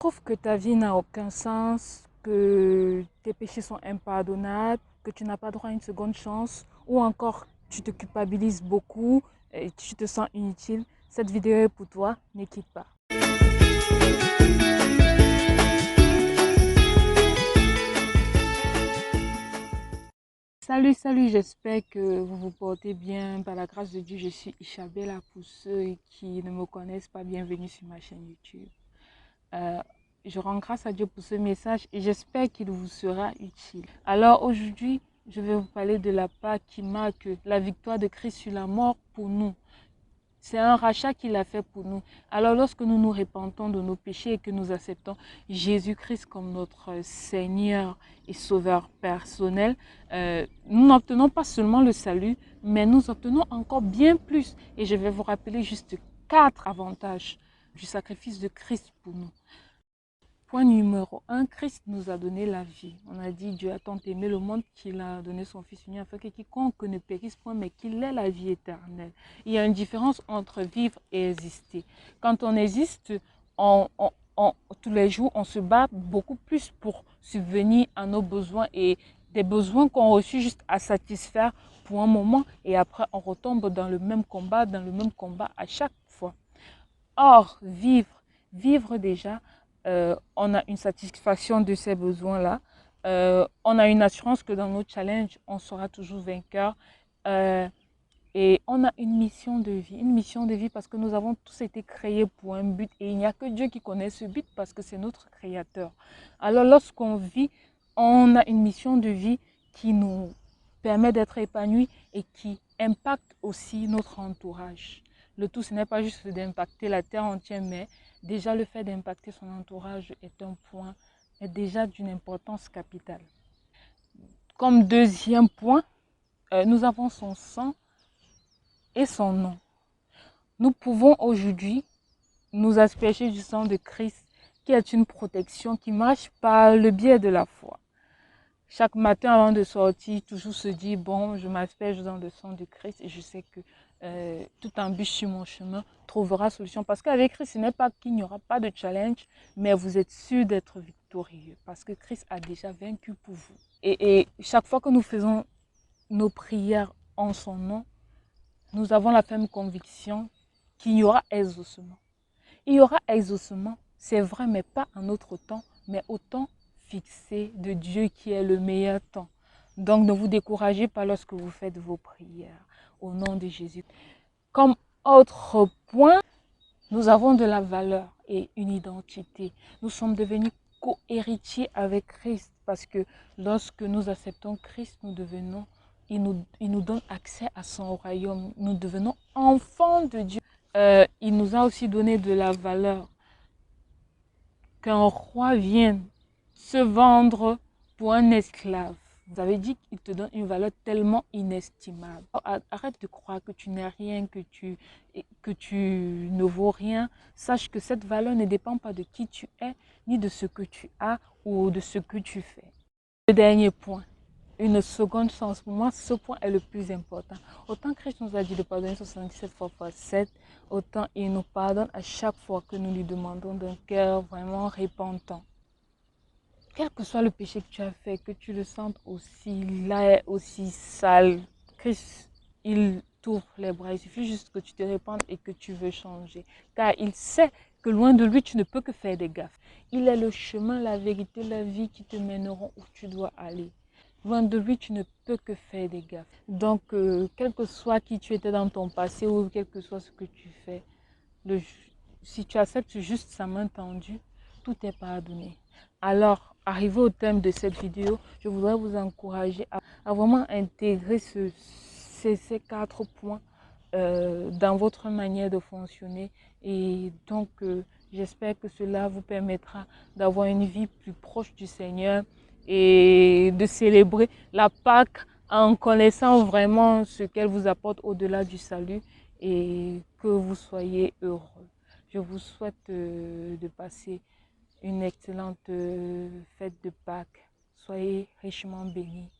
trouves que ta vie n'a aucun sens, que tes péchés sont impardonnables, que tu n'as pas droit à une seconde chance, ou encore tu te culpabilises beaucoup et tu te sens inutile, cette vidéo est pour toi, ne quitte pas. Salut, j'espère que vous vous portez bien. Par la grâce de Dieu, je suis Ishabella. Pour ceux qui ne me connaissent pas, bienvenue sur ma chaîne YouTube. Euh, je rends grâce à Dieu pour ce message et j'espère qu'il vous sera utile. Alors aujourd'hui, je vais vous parler de la Pâque qui marque la victoire de Christ sur la mort pour nous. C'est un rachat qu'il a fait pour nous. Alors lorsque nous nous repentons de nos péchés et que nous acceptons Jésus-Christ comme notre Seigneur et Sauveur personnel, nous n'obtenons pas seulement le salut, mais nous obtenons encore bien plus. Et je vais vous rappeler juste 4 avantages du sacrifice de Christ pour nous. Point numéro 1, Christ nous a donné la vie. On a dit Dieu a tant aimé le monde qu'il a donné son Fils unique afin que quiconque ne périsse point mais qu'il ait la vie éternelle. Il y a une différence entre vivre et exister. Quand on existe, tous les jours, on se bat beaucoup plus pour subvenir à nos besoins et des besoins qu'on reçut juste à satisfaire pour un moment et après on retombe dans le même combat à chaque fois. Or, vivre déjà, on a une satisfaction de ces besoins-là. On a une assurance que dans nos challenges, on sera toujours vainqueur. Et on a une mission de vie parce que nous avons tous été créés pour un but et il n'y a que Dieu qui connaît ce but parce que c'est notre créateur. Alors lorsqu'on vit, on a une mission de vie qui nous permet d'être épanouis et qui impacte aussi notre entourage. Le tout, ce n'est pas juste d'impacter la terre entière, mais déjà le fait d'impacter son entourage est déjà d'une importance capitale. Comme deuxième point, nous avons son sang et son nom. Nous pouvons aujourd'hui nous asperger du sang de Christ qui est une protection qui marche par le biais de la foi. Chaque matin avant de sortir, toujours se dire, bon, je m'asperge dans le sang de Christ et je sais que toute embûche sur mon chemin trouvera solution. Parce qu'avec Christ, ce n'est pas qu'il n'y aura pas de challenge, mais vous êtes sûr d'être victorieux parce que Christ a déjà vaincu pour vous. Et chaque fois que nous faisons nos prières en son nom, nous avons la ferme conviction qu'il y aura exaucement. Il y aura exaucement, c'est vrai, mais pas en notre temps, mais au temps fixé de Dieu qui est le meilleur temps. Donc ne vous découragez pas lorsque vous faites vos prières au nom de Jésus. Comme autre point, nous avons de la valeur et une identité. Nous sommes devenus co-héritiers avec Christ parce que lorsque nous acceptons Christ, il nous donne accès à son royaume. Nous devenons enfants de Dieu. Il nous a aussi donné de la valeur. Qu'un roi vienne se vendre pour un esclave. Vous avez dit qu'il te donne une valeur tellement inestimable. Arrête de croire que tu n'es rien, que tu ne vaux rien. Sache que cette valeur ne dépend pas de qui tu es, ni de ce que tu as ou de ce que tu fais. Le dernier point, une seconde chance. Pour moi, ce point est le plus important. Autant Christ nous a dit de pardonner 77 fois par 7, autant il nous pardonne à chaque fois que nous lui demandons d'un cœur vraiment repentant. Quel que soit le péché que tu as fait, que tu le sentes aussi laid, aussi sale, Christ, il t'ouvre les bras. Il suffit juste que tu te répandes et que tu veux changer. Car il sait que loin de lui, tu ne peux que faire des gaffes. Il est le chemin, la vérité, la vie qui te mèneront où tu dois aller. Loin de lui, tu ne peux que faire des gaffes. Donc, quel que soit qui tu étais dans ton passé ou quel que soit ce que tu fais, si tu acceptes juste sa main tendue, tout est pardonné. Alors, arrivé au thème de cette vidéo, je voudrais vous encourager à vraiment intégrer ces 4 points dans votre manière de fonctionner. Et donc, j'espère que cela vous permettra d'avoir une vie plus proche du Seigneur et de célébrer la Pâque en connaissant vraiment ce qu'elle vous apporte au-delà du salut et que vous soyez heureux. Je vous souhaite de passer une excellente fête de Pâques. Soyez richement bénis.